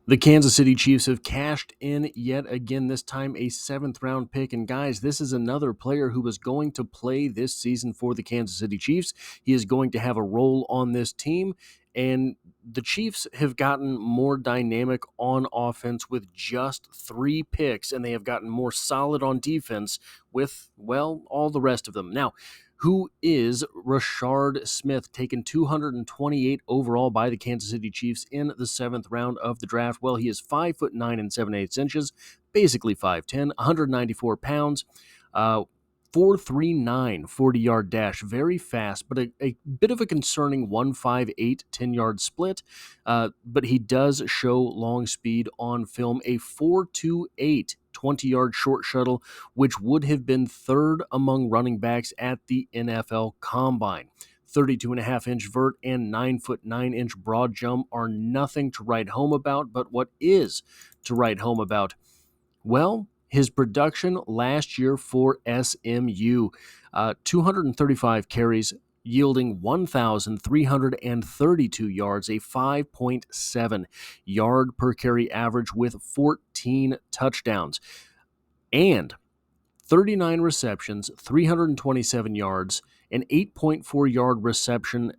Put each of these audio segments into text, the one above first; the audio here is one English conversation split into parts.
The Kansas City Chiefs have cashed in yet again, this time a 7th-round pick. And guys, this is another player who is going to play this season for the Kansas City Chiefs. He is going to have a role on this team. And the Chiefs have gotten more dynamic on offense with just 3 picks, and they have gotten more solid on defense with, well, all the rest of them. Now, who is Brashard Smith, taken 228 overall by the Kansas City Chiefs in the 7th round of the draft? Well, he is 5'9" and 7/8 inches, basically 5'10", 194 pounds, 4.39 40-yard dash, very fast, but a bit of a concerning 1.58 10-yard split. But he does show long speed on film, a 4.28 20-yard short shuttle, which would have been 3rd among running backs at the NFL Combine. 32.5-inch vert and 9'9" broad jump are nothing to write home about, but what is to write home about? Well, his production last year for SMU, 235 carries, yielding 1,332 yards, a 5.7 yard per carry average with 14 touchdowns, and 39 receptions, 327 yards, an 8.4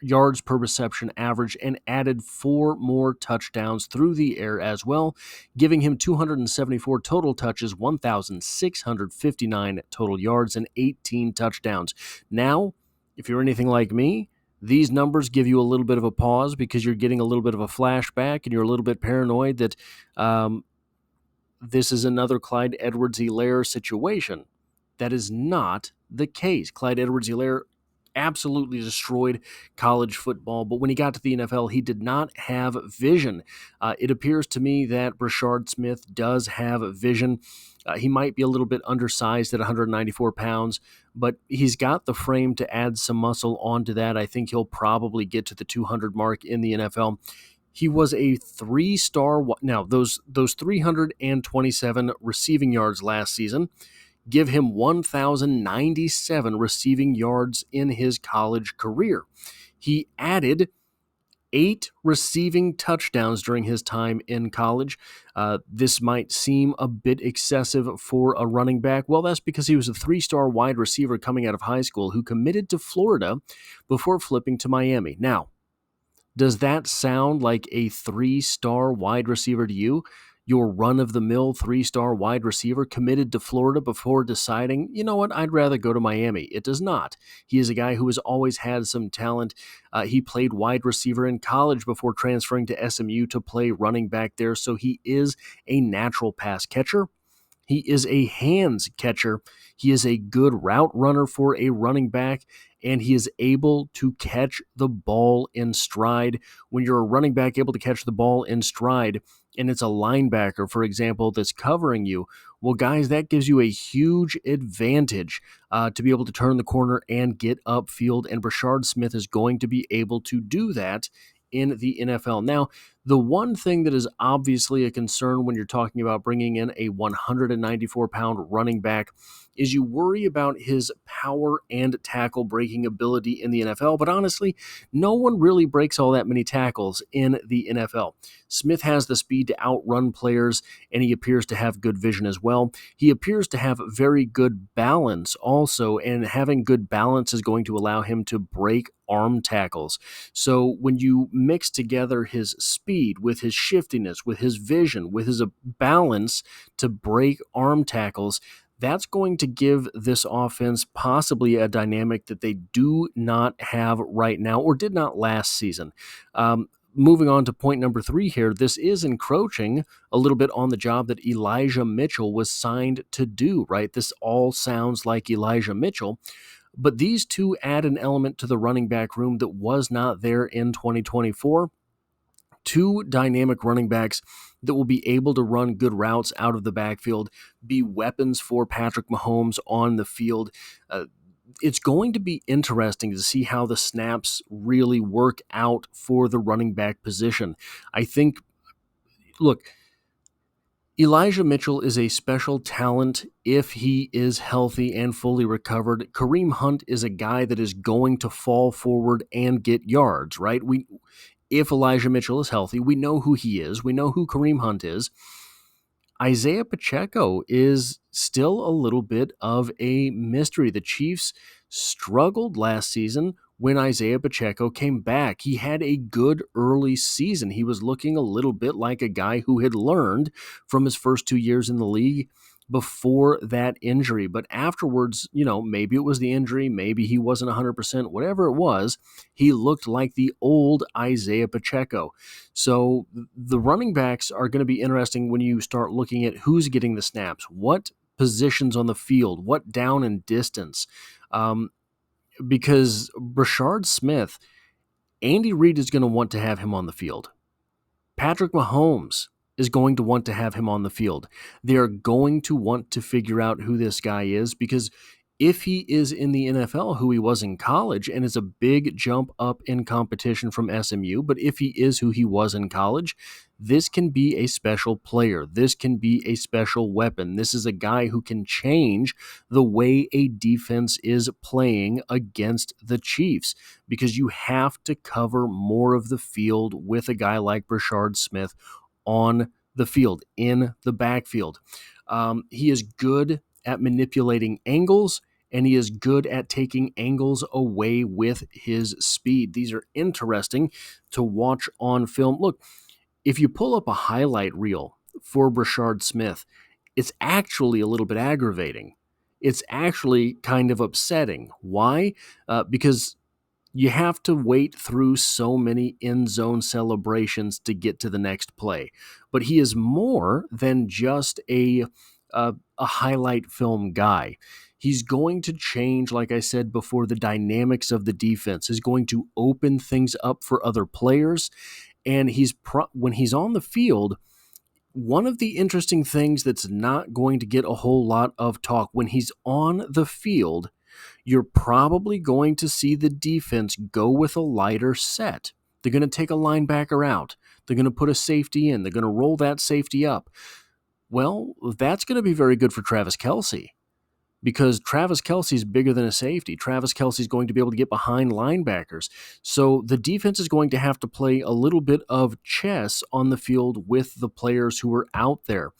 yards per reception average, and added 4 more touchdowns through the air as well, giving him 274 total touches, 1,659 total yards, and 18 touchdowns. Now, if you're anything like me, these numbers give you a little bit of a pause because you're getting a little bit of a flashback and you're a little bit paranoid that this is another Clyde Edwards-Helaire situation. That is not the case. Clyde Edwards-Helaire absolutely destroyed college football, but when he got to the NFL, he did not have vision. It appears to me that Brashard Smith does have vision. He might be a little bit undersized at 194 pounds, but he's got the frame to add some muscle onto that. I think he'll probably get to the 200 mark in the NFL. He was a 3-star. Now, those 327 receiving yards last season give him 1,097 receiving yards in his college career. He added 8 receiving touchdowns during his time in college. This might seem a bit excessive for a running back. Well, that's because he was a 3-star wide receiver coming out of high school who committed to Florida before flipping to Miami. Now, does that sound like a 3-star wide receiver to you? Your run-of-the-mill 3-star wide receiver committed to Florida before deciding, you know what, I'd rather go to Miami. It does not. He is a guy who has always had some talent. He played wide receiver in college before transferring to SMU to play running back there, so he is a natural pass catcher. He is a hands catcher. He is a good route runner for a running back, and he is able to catch the ball in stride. When you're a running back able to catch the ball in stride, and it's a linebacker, for example, that's covering you, well, guys, that gives you a huge advantage to be able to turn the corner and get upfield, and Brashard Smith is going to be able to do that in the NFL. Now, the one thing that is obviously a concern when you're talking about bringing in a 194-pound running back is you worry about his power and tackle breaking ability in the NFL, but honestly, no one really breaks all that many tackles in the NFL. Smith has the speed to outrun players, and he appears to have good vision as well. He appears to have very good balance also, and having good balance is going to allow him to break arm tackles. So when you mix together his speed with his shiftiness, with his vision, with his balance to break arm tackles, that's going to give this offense possibly a dynamic that they do not have right now or did not last season. Moving on to point number 3 here, this is encroaching a little bit on the job that Elijah Mitchell was signed to do, right? This all sounds like Elijah Mitchell, but these two add an element to the running back room that was not there in 2024. 2 dynamic running backs that will be able to run good routes out of the backfield, be weapons for Patrick Mahomes on the field. It's going to be interesting to see how the snaps really work out for the running back position. I think, look, Elijah Mitchell is a special talent if he is healthy and fully recovered. Kareem Hunt is a guy that is going to fall forward and get yards, right? if Elijah Mitchell is healthy. We know who he is. We know who Kareem Hunt is. Isaiah Pacheco is still a little bit of a mystery. The Chiefs struggled last season when Isaiah Pacheco came back. He had a good early season. He was looking a little bit like a guy who had learned from his first 2 years in the league before that injury. But afterwards, maybe it was the injury, maybe he wasn't 100%, whatever it was, he looked like the old Isaiah Pacheco. So the running backs are going to be interesting when you start looking at who's getting the snaps, what positions on the field, what down and distance. Because Brashard Smith, Andy Reid is going to want to have him on the field. Patrick Mahomes is going to want to have him on the field. They are going to want to figure out who this guy is, because if he is in the NFL who he was in college, and it's a big jump up in competition from SMU, but if he is who he was in college, this can be a special player. This can be a special weapon. This is a guy who can change the way a defense is playing against the Chiefs, because you have to cover more of the field with a guy like Brashard Smith on the field, in the backfield. He is good at manipulating angles, and he is good at taking angles away with his speed. These are interesting to watch on film. Look, if you pull up a highlight reel for Brashard Smith, it's actually a little bit aggravating. It's actually kind of upsetting. Why? Because you have to wait through so many end zone celebrations to get to the next play. But he is more than just a highlight film guy. He's going to change, like I said before, the dynamics of the defense. Is going to open things up for other players. And when he's on the field, one of the interesting things that's not going to get a whole lot of talk, when he's on the field, you're probably going to see the defense go with a lighter set. They're going to take a linebacker out. They're going to put a safety in. They're going to roll that safety up. Well, that's going to be very good for Travis Kelce, because Travis Kelce is bigger than a safety. Travis Kelce is going to be able to get behind linebackers. So the defense is going to have to play a little bit of chess on the field with the players who are out there.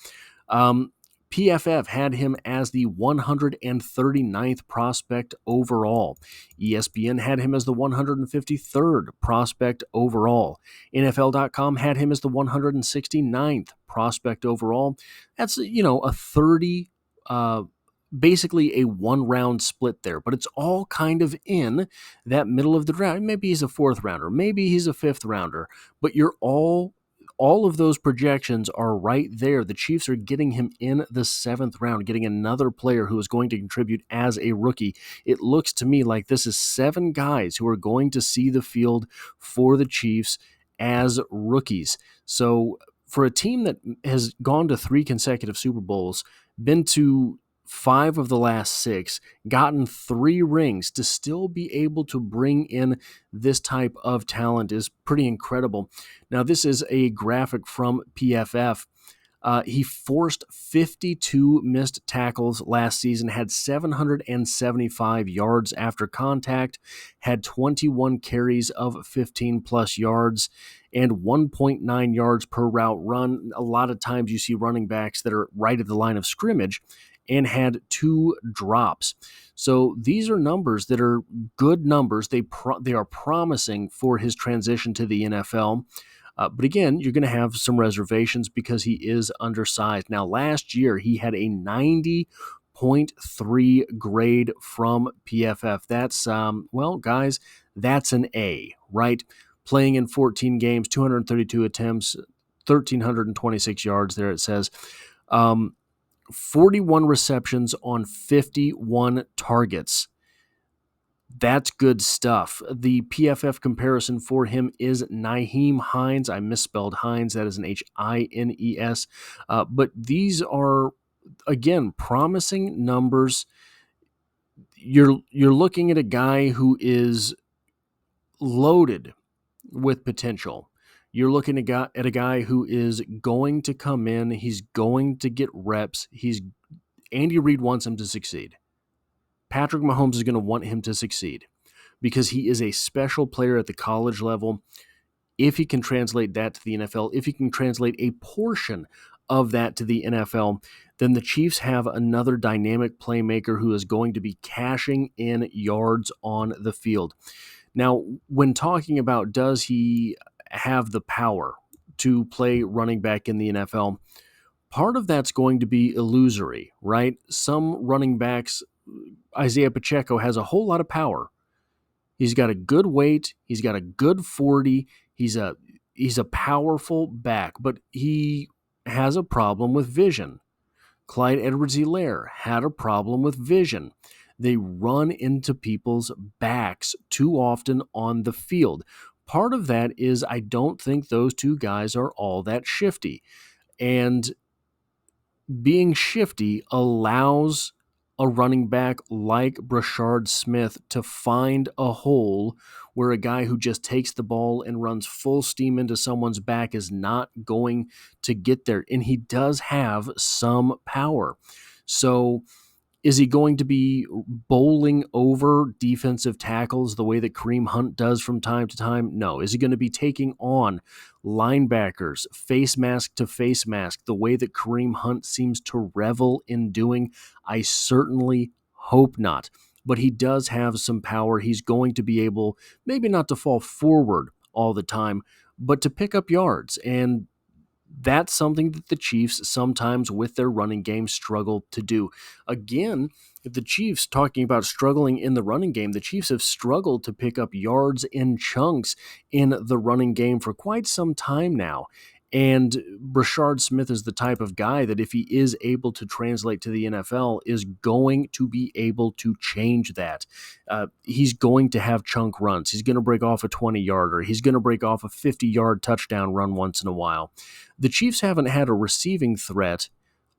PFF had him as the 139th prospect overall. ESPN had him as the 153rd prospect overall. NFL.com had him as the 169th prospect overall. That's, a 30, basically a one-round split there, but it's all kind of in that middle of the round. Maybe he's a fourth rounder, maybe he's a fifth rounder, but you're all of those projections are right there. The Chiefs are getting him in the seventh round, getting another player who is going to contribute as a rookie. It looks to me like this is 7 guys who are going to see the field for the Chiefs as rookies. So for a team that has gone to 3 consecutive Super Bowls, been to 5 of the last 6, gotten 3 rings, to still be able to bring in this type of talent is pretty incredible. Now, this is a graphic from PFF. He forced 52 missed tackles last season, had 775 yards after contact, had 21 carries of 15-plus yards, and 1.9 yards per route run. A lot of times you see running backs that are right at the line of scrimmage, and had 2 drops. So these are numbers that are good numbers. They are promising for his transition to the NFL. But again, you're going to have some reservations because he is undersized. Now, last year, he had a 90.3 grade from PFF. That's, guys, that's an A, right? Playing in 14 games, 232 attempts, 1,326 yards there, it says. 41 receptions on 51 targets. That's good stuff. The PFF comparison for him is Nyheim Hines. I misspelled Hines. That is an Hines. But these are, again, promising numbers. You're looking at a guy who is loaded with potential. You're looking at a guy who is going to come in. He's going to get reps. Andy Reid wants him to succeed. Patrick Mahomes is going to want him to succeed because he is a special player at the college level. if he can translate that to the NFL, if he can translate a portion of that to the NFL, then the Chiefs have another dynamic playmaker who is going to be cashing in yards on the field. Now, when talking about does he have the power to play running back in the NFL, part of that's going to be illusory, right? Some running backs, Isaiah Pacheco has a whole lot of power. He's got a good weight. He's got a good 40. He's a powerful back, but he has a problem with vision. Clyde Edwards-Helaire had a problem with vision. They run into people's backs too often on the field. Part of that is I don't think those two guys are all that shifty. And being shifty allows a running back like Brashard Smith to find a hole where a guy who just takes the ball and runs full steam into someone's back is not going to get there. And he does have some power. So is he going to be bowling over defensive tackles the way that Kareem Hunt does from time to time? No. Is he going to be taking on linebackers face mask to face mask the way that Kareem Hunt seems to revel in doing? I certainly hope not. But he does have some power. He's going to be able, maybe not to fall forward all the time, but to pick up yards. And that's something that the Chiefs sometimes with their running game struggle to do. Again, the Chiefs, talking about struggling in the running game, the Chiefs have struggled to pick up yards in chunks in the running game for quite some time now. And Brashard Smith is the type of guy that if he is able to translate to the NFL is going to be able to change that. He's going to have chunk runs. He's going to break off a 20-yarder. He's going to break off a 50-yard touchdown run once in a while. The Chiefs haven't had a receiving threat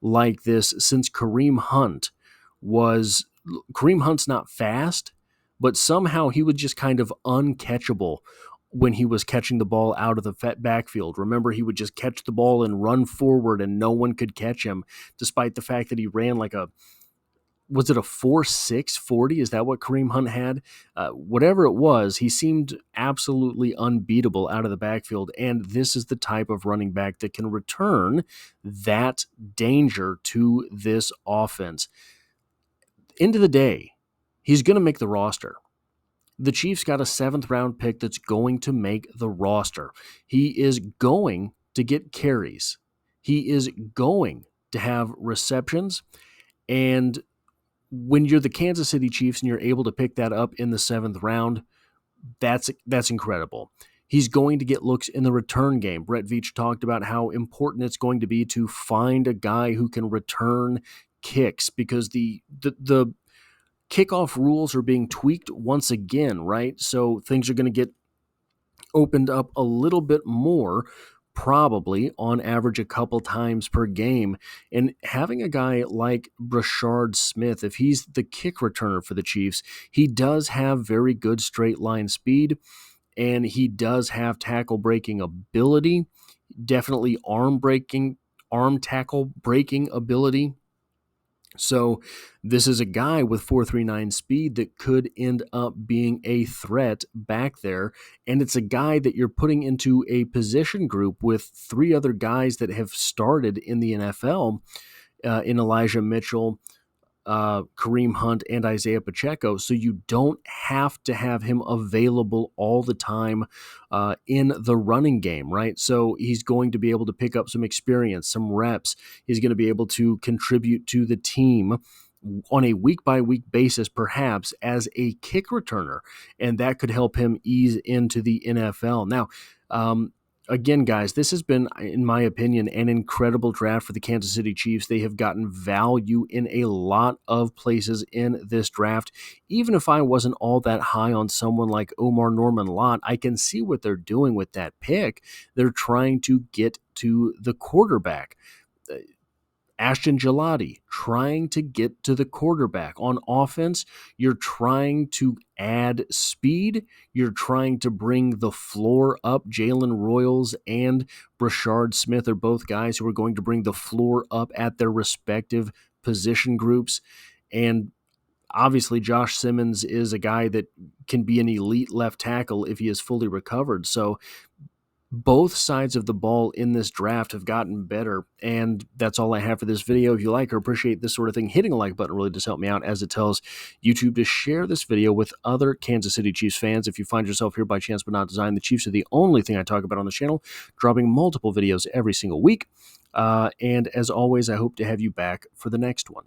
like this since Kareem Hunt was. Kareem Hunt's not fast, but somehow he was just kind of uncatchable when he was catching the ball out of the backfield. Remember, he would just catch the ball and run forward and no one could catch him, despite the fact that he ran like was it a 4.6 40? Is that what Kareem Hunt had? Whatever it was, he seemed absolutely unbeatable out of the backfield, and this is the type of running back that can return that danger to this offense. End of the day, he's going to make the roster. The Chiefs got a 7th-round pick that's going to make the roster. He is going to get carries. He is going to have receptions. And when you're the Kansas City Chiefs and you're able to pick that up in the 7th round, that's incredible. He's going to get looks in the return game. Brett Veach talked about how important it's going to be to find a guy who can return kicks because the kickoff rules are being tweaked once again, right? So things are going to get opened up a little bit more, probably on average a couple times per game. And having a guy like Brashard Smith, if he's the kick returner for the Chiefs, he does have very good straight line speed and he does have tackle breaking ability, definitely arm tackle breaking ability. So this is a guy with 4.39 speed that could end up being a threat back there. And it's a guy that you're putting into a position group with 3 other guys that have started in the NFL in Elijah Mitchell, Kareem Hunt, and Isaiah Pacheco. So you don't have to have him available all the time in the running game, right? So he's going to be able to pick up some experience, some reps. He's going to be able to contribute to the team on a week-by-week basis, perhaps as a kick returner, and that could help him ease into the NFL. Now, again, guys, this has been, in my opinion, an incredible draft for the Kansas City Chiefs. They have gotten value in a lot of places in this draft. Even if I wasn't all that high on someone like Omar Norman-Lott, I can see what they're doing with that pick. They're trying to get to the quarterback. Ashton Gelati trying to get to the quarterback. On offense, you're trying to add speed. You're trying to bring the floor up. Jalen Royals and Brashard Smith are both guys who are going to bring the floor up at their respective position groups. And obviously, Josh Simmons is a guy that can be an elite left tackle if he is fully recovered. So Both sides of the ball in this draft have gotten better, and that's all I have for this video. If you like or appreciate this sort of thing, hitting a like button really does help me out, as it tells YouTube to share this video with other Kansas City Chiefs fans. If you find yourself here by chance but not design, the Chiefs are the only thing I talk about on the channel, dropping multiple videos every single week. And as always, I hope to have you back for the next one.